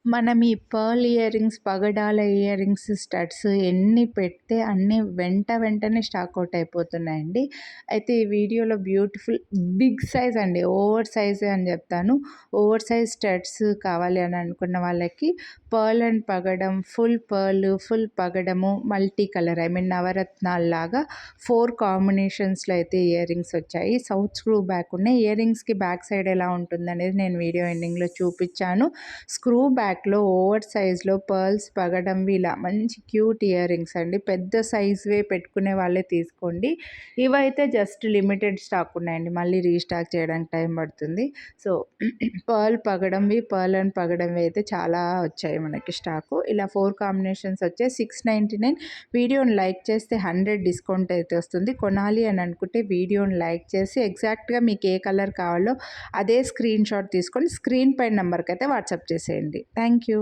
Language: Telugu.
మనం ఈ పర్ల్ ఇయర్ రింగ్స్, పగడాల ఇయర్ రింగ్స్, స్టడ్స్ ఎన్ని పెడితే అన్నీ వెంటనే స్టాక్ ఔట్ అయిపోతున్నాయండి. అయితే ఈ వీడియోలో బ్యూటిఫుల్ బిగ్ సైజ్ అండి. ఓవర్ సైజే అని చెప్తాను. ఓవర్ సైజ్ స్టడ్స్ కావాలి అని అనుకున్న వాళ్ళకి పర్ల్ అండ్ పగడం, ఫుల్ పర్ల్, ఫుల్ పగడము, మల్టీ కలర్ నవరత్నాల్లాగా 4 కాంబినేషన్స్‌లో అయితే ఇయర్ రింగ్స్ వచ్చాయి. సౌత్ స్క్రూ బ్యాక్ ఉన్నాయి. ఇయర్ రింగ్స్‌కి బ్యాక్ సైడ్ ఎలా ఉంటుందనేది నేను వీడియో ఎండింగ్‌లో చూపిచ్చాను. స్క్రూ బ్యాక్‌లో ఓవర్ సైజ్‌లో పర్ల్స్, పగడంవి ఇలా మంచి క్యూట్ ఇయర్ రింగ్స్ అండి. పెద్ద సైజ్‌వే పెట్టుకునే వాళ్ళే తీసుకోండి. ఇవైతే జస్ట్ లిమిటెడ్ స్టాక్ ఉన్నాయండి. మళ్ళీ రీస్టాక్ చేయడానికి టైం పడుతుంది. సో, పర్ల్ అండ్ పగడంవి అయితే చాలా వచ్చాయి మనకి స్టాకు. ఇలా 4 కాంబినేషన్స్ వచ్చాయి. 699. వీడియోని లైక్ చేస్తే 100 డిస్కౌంట్ అయితే వస్తుంది. కొనాలి అని అనుకుంటే వీడియోని లైక్ చేసి ఎగ్జాక్ట్‌గా మీకు ఏ కలర్ కావాలో అదే స్క్రీన్‌షాట్ తీసుకొని స్క్రీన్ పైన నంబర్‌కైతే వాట్సాప్ చేసేయండి. Thank you.